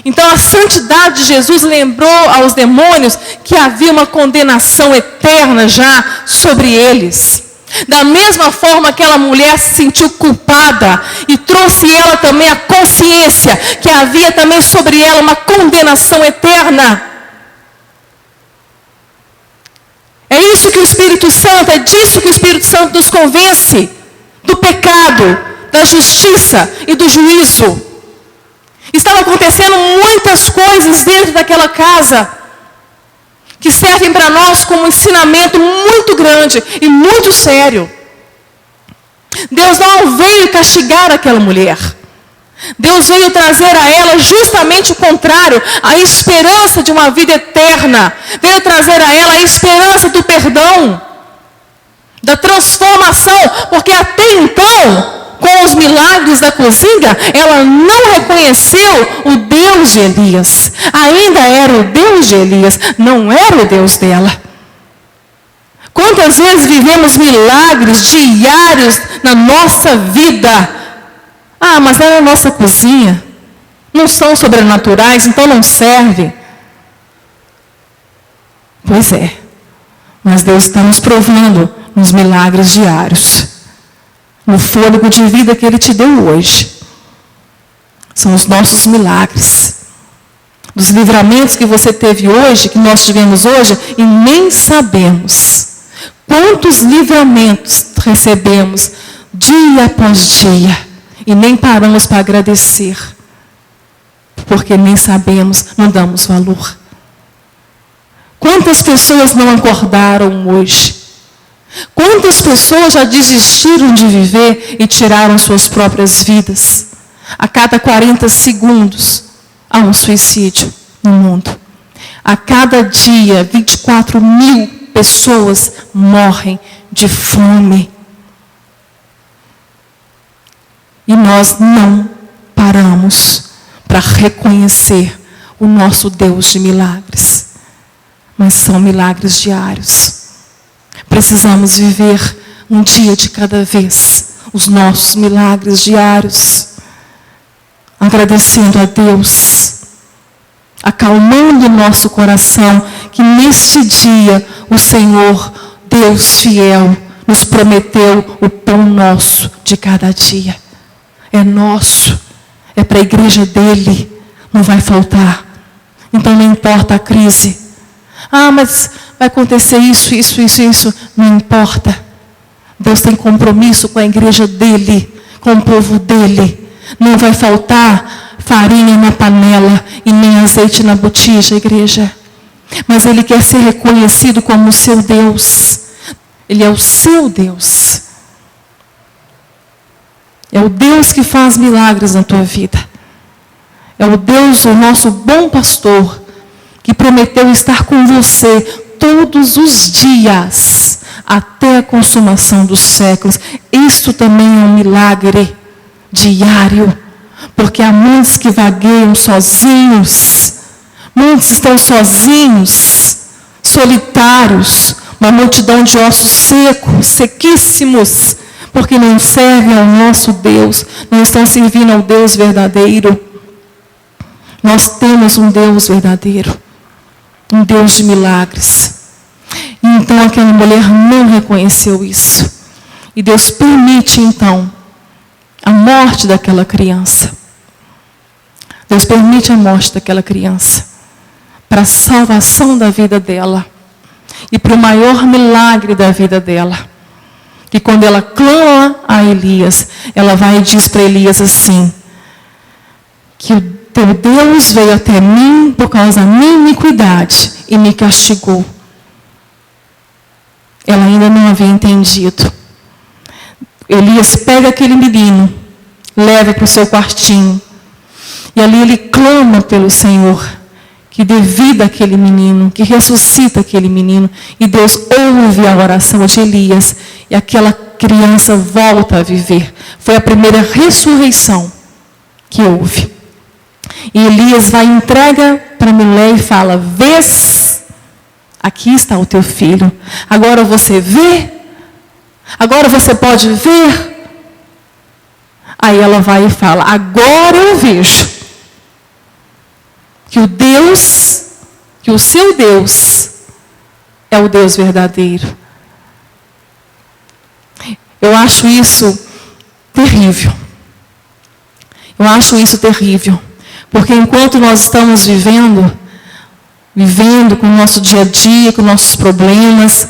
Então a santidade de Jesus lembrou aos demônios que havia uma condenação eterna já sobre eles. Da mesma forma, aquela mulher se sentiu culpada e trouxe ela também a consciência que havia também sobre ela uma condenação eterna. É isso que o Espírito Santo, é disso que o Espírito Santo nos convence, do pecado, da justiça e do juízo. Estavam acontecendo muitas coisas dentro daquela casa que servem para nós como um ensinamento muito grande e muito sério. Deus não veio castigar aquela mulher. Deus veio trazer a ela justamente o contrário, a esperança de uma vida eterna. Veio trazer a ela a esperança do perdão, da transformação, porque até então, com os milagres da cozinha, ela não reconheceu o Deus de Elias. Ainda era o Deus de Elias, não era o Deus dela. Quantas vezes vivemos milagres diários na nossa vida? Ah, mas é a nossa cozinha. Não são sobrenaturais, então não serve. Pois é. Mas Deus está nos provando nos milagres diários. No fôlego de vida que Ele te deu hoje. São os nossos milagres. Dos livramentos que você teve hoje, que nós tivemos hoje, e nem sabemos quantos livramentos recebemos dia após dia. E nem paramos para agradecer. Porque nem sabemos, não damos valor. Quantas pessoas não acordaram hoje? Quantas pessoas já desistiram de viver e tiraram suas próprias vidas? A cada 40 segundos há um suicídio no mundo. A cada dia, 24 mil pessoas morrem de fome. E nós não paramos para reconhecer o nosso Deus de milagres. Mas são milagres diários. Precisamos viver um dia de cada vez os nossos milagres diários. agradecendo a Deus, acalmando o nosso coração, que neste dia o Senhor, Deus fiel, nos prometeu o pão nosso de cada dia. É nosso, é para a igreja dele, não vai faltar. Então não importa a crise. Mas vai acontecer isso. Não importa. Deus tem compromisso com a igreja dele, com o povo dele. Não vai faltar farinha na panela e nem azeite na botija, igreja. Mas ele quer ser reconhecido como o seu Deus. Ele é o seu Deus. É o Deus que faz milagres na tua vida. É o Deus, o nosso bom pastor, que prometeu estar com você todos os dias, até a consumação dos séculos. Isto também é um milagre diário, porque há muitos que vagueiam sozinhos, muitos estão sozinhos, solitários, uma multidão de ossos secos, sequíssimos, porque não servem ao nosso Deus, não estão servindo ao Deus verdadeiro. Nós temos um Deus verdadeiro, um Deus de milagres. Então aquela mulher não reconheceu isso. E Deus permite então a morte daquela criança. Deus permite a morte daquela criança para a salvação da vida dela e para o maior milagre da vida dela. Que quando ela clama a Elias, ela vai e diz para Elias assim: que o teu Deus veio até mim por causa da minha iniquidade e me castigou. Ela ainda não havia entendido. Elias pega aquele menino, leva para o seu quartinho, e ali ele clama pelo Senhor, que dê vida àquele menino, que ressuscita aquele menino, e Deus ouve a oração de Elias, e aquela criança volta a viver. Foi a primeira ressurreição que houve. E Elias vai e entrega para a mulher e fala: vês, aqui está o teu filho. Agora você vê? Agora você pode ver? Aí ela vai e fala: agora eu vejo que o Deus, que o seu Deus é o Deus verdadeiro. Eu acho isso terrível. Eu acho isso terrível. Porque enquanto nós estamos vivendo com o nosso dia a dia, com nossos problemas,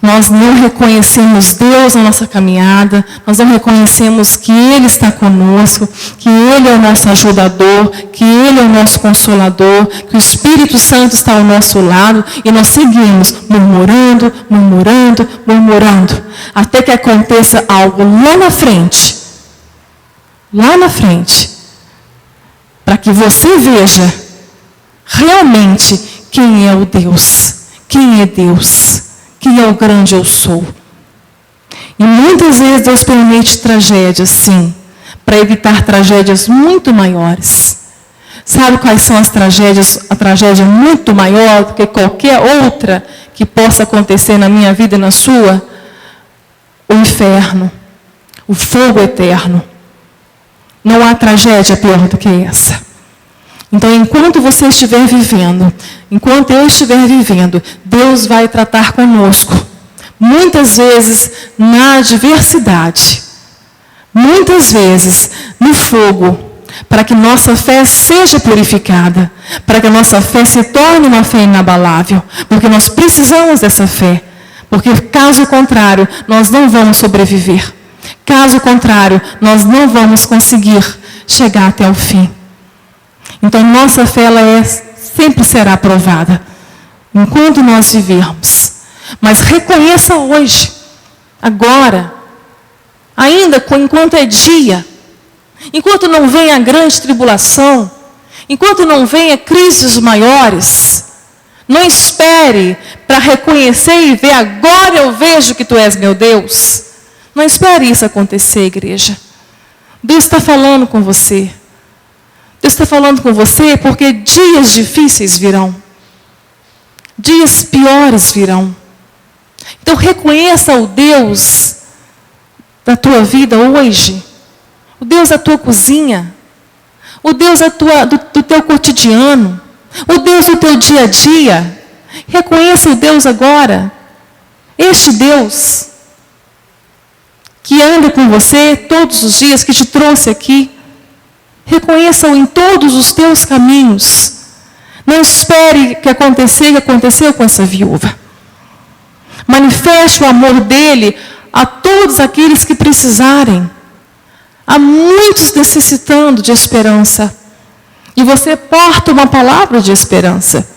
nós não reconhecemos Deus na nossa caminhada, nós não reconhecemos que Ele está conosco, que Ele é o nosso ajudador, que Ele é o nosso consolador, que o Espírito Santo está ao nosso lado, e nós seguimos murmurando, até que aconteça algo lá na frente, para que você veja realmente quem é o Deus, quem é Deus, quem é o grande eu sou. E muitas vezes Deus permite tragédias, sim, para evitar tragédias muito maiores. Sabe quais são as tragédias? A tragédia muito maior do que qualquer outra que possa acontecer na minha vida e na sua? O inferno, o fogo eterno. Não há tragédia pior do que essa. Então, enquanto você estiver vivendo, enquanto eu estiver vivendo, Deus vai tratar conosco. Muitas vezes na adversidade, muitas vezes no fogo, para que nossa fé seja purificada, para que a nossa fé se torne uma fé inabalável, porque nós precisamos dessa fé, porque caso contrário, nós não vamos sobreviver. Caso contrário, nós não vamos conseguir chegar até o fim. Então, nossa fé sempre será provada, enquanto nós vivermos. Mas reconheça hoje, agora, ainda enquanto é dia, enquanto não vem a grande tribulação, enquanto não venha crises maiores, não espere para reconhecer e ver: agora eu vejo que tu és meu Deus. Não espere isso acontecer, igreja. Deus está falando com você. Deus está falando com você porque dias difíceis virão. Dias piores virão. Então reconheça o Deus da tua vida hoje. O Deus da tua cozinha. o Deus do teu cotidiano, o Deus do teu dia a dia. Reconheça o Deus agora. Este Deus que anda com você todos os dias, que te trouxe aqui. Reconheça-o em todos os teus caminhos. Não espere que aconteceu com essa viúva. Manifeste o amor dele a todos aqueles que precisarem. Há muitos necessitando de esperança. E você porta uma palavra de esperança.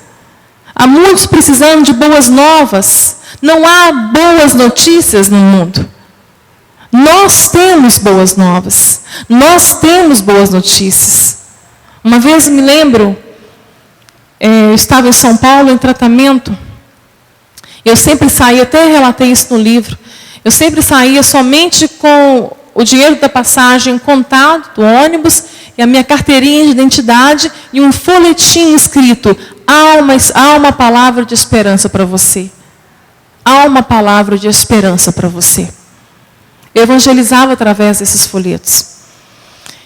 Há muitos precisando de boas novas. Não há boas notícias no mundo. Nós temos boas novas. Nós temos boas notícias. Uma vez me lembro, eu estava em São Paulo em tratamento. Eu sempre saía, até relatei isso no livro, eu sempre saía somente com o dinheiro da passagem contado do ônibus e a minha carteirinha de identidade e um folhetim escrito: há uma palavra de esperança para você. Há uma palavra de esperança para você. Eu evangelizava através desses folhetos.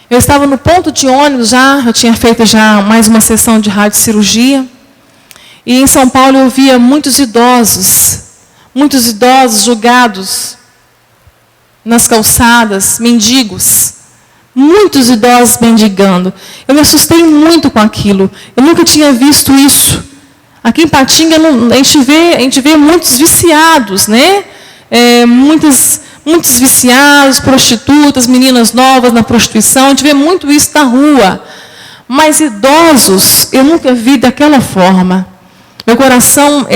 Eu estava no ponto de ônibus eu tinha feito já mais uma sessão de radiocirurgia. E em São Paulo eu via muitos idosos jogados nas calçadas, mendigos. Muitos idosos mendigando. Eu me assustei muito com aquilo. Eu nunca tinha visto isso. Aqui em Patinga a gente vê muitos viciados, né? Muitos viciados, prostitutas, meninas novas na prostituição. A gente vê muito isso na rua. Mas idosos, eu nunca vi daquela forma. Meu coração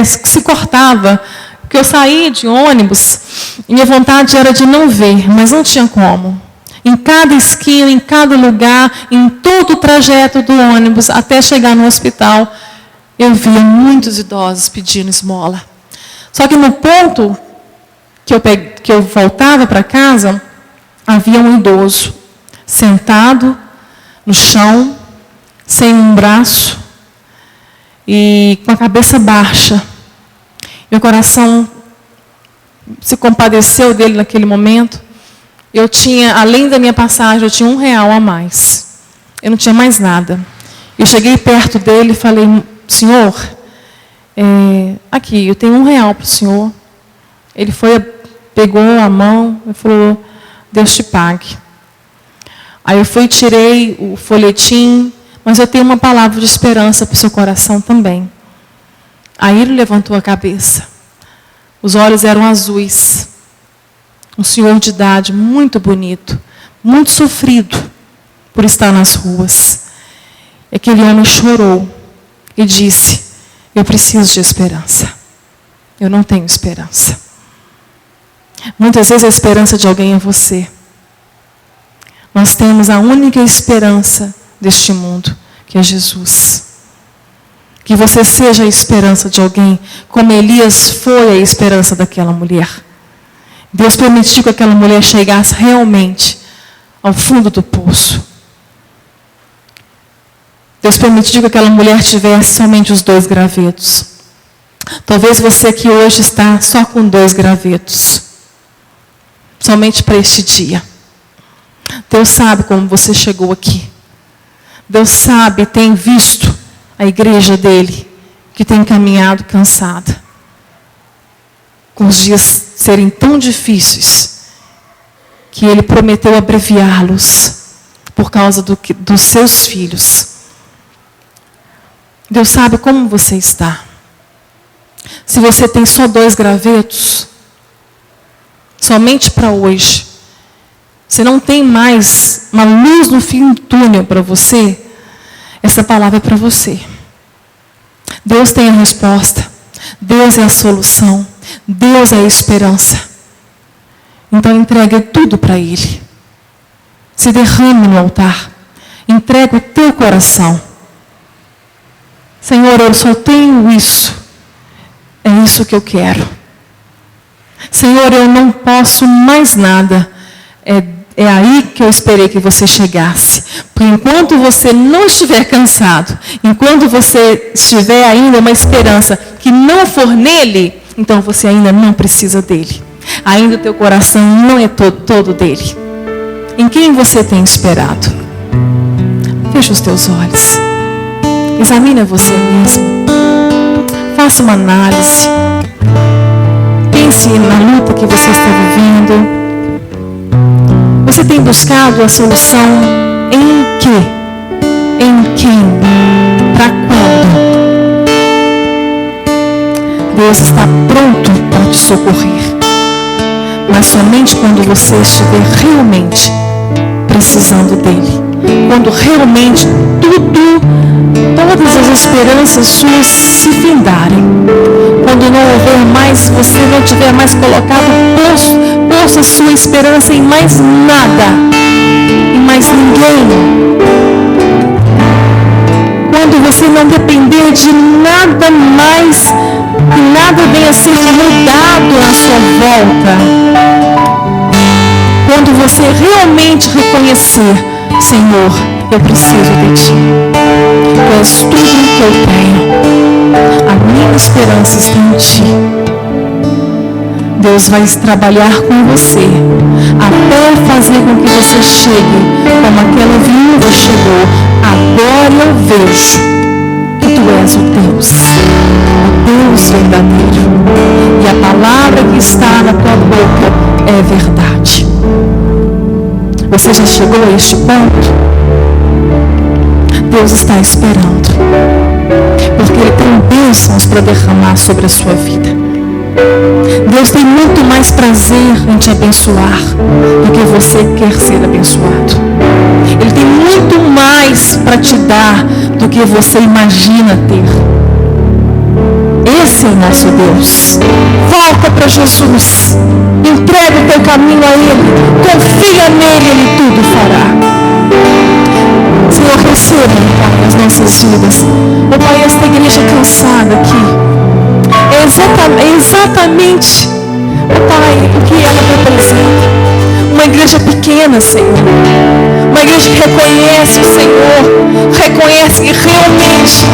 se cortava. Porque eu saía de ônibus e minha vontade era de não ver, mas não tinha como. Em cada esquina, em cada lugar, em todo o trajeto do ônibus, até chegar no hospital, eu via muitos idosos pedindo esmola. Só que no ponto que eu voltava para casa, havia um idoso sentado no chão, sem um braço e com a cabeça baixa. Meu coração se compadeceu dele naquele momento. Eu tinha, além da minha passagem, eu tinha R$1 a mais. Eu não tinha mais nada. Eu cheguei perto dele e falei: senhor, aqui, eu tenho R$1 para o senhor. Ele pegou a mão e falou: Deus te pague. Aí eu fui e tirei o folhetim, mas eu tenho uma palavra de esperança para o seu coração também. Aí ele levantou a cabeça. Os olhos eram azuis. Um senhor de idade muito bonito, muito sofrido por estar nas ruas. E aquele homem chorou e disse: eu preciso de esperança. Eu não tenho esperança. Muitas vezes a esperança de alguém é você. Nós temos a única esperança deste mundo, que é Jesus. Que você seja a esperança de alguém, como Elias foi a esperança daquela mulher. Deus permitiu que aquela mulher chegasse realmente ao fundo do poço. Deus permitiu que aquela mulher tivesse somente os 2 gravetos. Talvez você que hoje está só com 2 gravetos. Somente para este dia. Deus sabe como você chegou aqui. Deus sabe, tem visto a igreja dele, que tem caminhado cansada. Com os dias serem tão difíceis, que ele prometeu abreviá-los por causa dos seus filhos. Deus sabe como você está. Se você tem só 2 gravetos, somente para hoje, você não tem mais uma luz no fim do túnel para você, essa palavra é para você. Deus tem a resposta. Deus é a solução. Deus é a esperança. Então entregue tudo para Ele. Se derrame no altar. Entregue o teu coração. Senhor, eu só tenho isso. É isso que eu quero. Senhor, eu não posso mais nada. É aí que eu esperei que você chegasse. Porque enquanto você não estiver cansado, enquanto você estiver ainda uma esperança que não for nele, então você ainda não precisa dele. Ainda o teu coração não é todo dele. Em quem você tem esperado? Feche os teus olhos. Examine a você mesmo. Faça uma análise. Pense na luta que você está vivendo. Você tem buscado a solução em quê? Em quem? Para quando? Deus está pronto para te socorrer. Mas somente quando você estiver realmente precisando dele. Quando realmente todas as esperanças suas se findarem. Quando não houver mais, você não tiver mais colocado, posto a sua esperança em mais nada, em mais ninguém. Quando você não depender de nada mais, que nada venha a ser mudado à sua volta. Quando você realmente reconhecer, Senhor, eu preciso de Ti. Tu és tudo que eu tenho. A minha esperança está em Ti. Deus vai trabalhar com você até fazer com que você chegue como aquela viúva chegou. Agora eu vejo que Tu és o Deus verdadeiro. E a palavra que está na tua boca é verdade. Você já chegou a este ponto? Deus está esperando. Porque Ele tem bênçãos para derramar sobre a sua vida. Deus tem muito mais prazer em te abençoar do que você quer ser abençoado. Ele tem muito mais para te dar do que você imagina ter. Esse é o nosso Deus. Volta para Jesus. Entrega o teu caminho a Ele. Confia nele, Ele tudo fará. Senhor, receba, Pai, as nossas vidas. Oh, Pai, esta igreja cansada aqui. É exatamente, oh, Pai, o que ela representa. Uma igreja pequena, Senhor. Uma igreja que reconhece o Senhor. Reconhece que realmente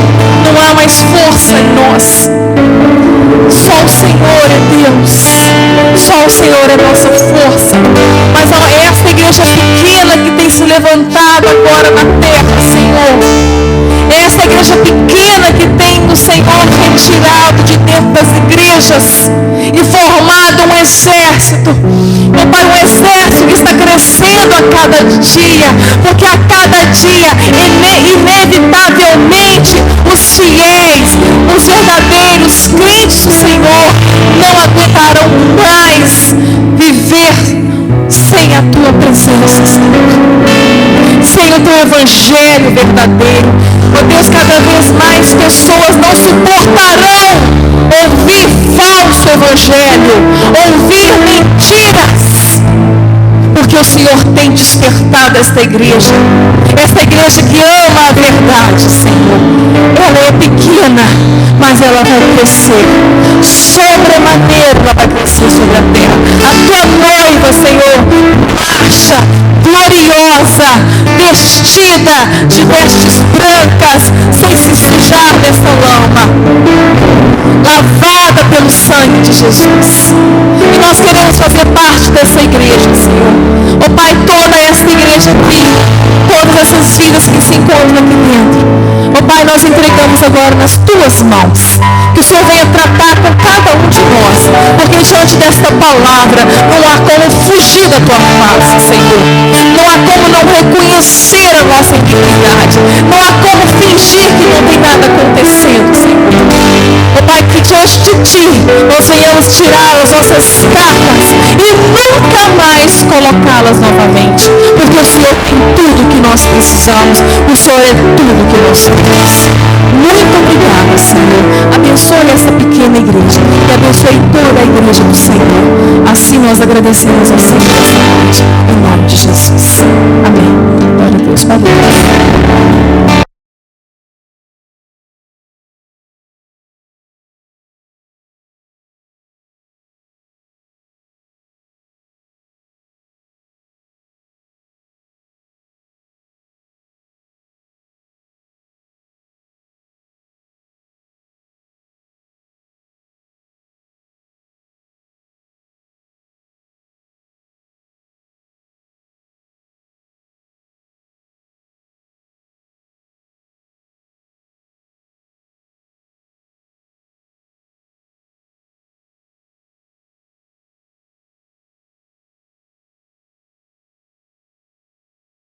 não há mais força em nós. Só o Senhor é Deus. Só o Senhor é nossa força. Mas é esta igreja pequena que tem se levantado agora na terra, Senhor. É esta igreja pequena que tem o Senhor retirado de dentro das igrejas e formado um exército. Meu Pai, um exército que está crescendo a cada dia, porque a cada dia, inevitavelmente, os fiéis, os verdadeiros crentes do Senhor não aguentarão mais viver sem a Tua presença, Senhor. Sem o Teu evangelho verdadeiro. Ó Deus, cada vez mais pessoas não suportarão ouvir falso evangelho, ouvir mentiras, porque o Senhor tem despertado esta igreja que ama a verdade, Senhor. Ela é pequena, mas ela vai crescer, sobremaneira ela vai crescer sobre a terra. A Tua noiva, Senhor, marcha gloriosa, vestida de vestes brancas, sem se sujar dessa lama, lavada pelo sangue de Jesus. E nós queremos fazer parte dessa igreja, Senhor. Ó Pai, toda esta igreja aqui, todas essas vidas que se encontram aqui dentro, ó Pai, nós entregamos agora nas Tuas mãos. Que o Senhor venha tratar com cada um de nós, porque diante desta palavra não há como fugir da Tua face, Senhor. Não há como não reconhecer a nossa iniquidade. Não há como fingir que não tem nada acontecendo, Senhor. Ó Pai, que diante de Ti nós venhamos tirar as nossas capas e nunca mais colocá-las novamente, porque o Senhor tem tudo que nós precisamos. O Senhor é tudo que nós temos. Muito obrigada, Senhor. Abençoe essa pequena igreja e abençoe toda a igreja do Senhor. Assim nós agradecemos ao Senhor esta noite, em nome de Jesus. Amém. Glória a Deus. Valeu.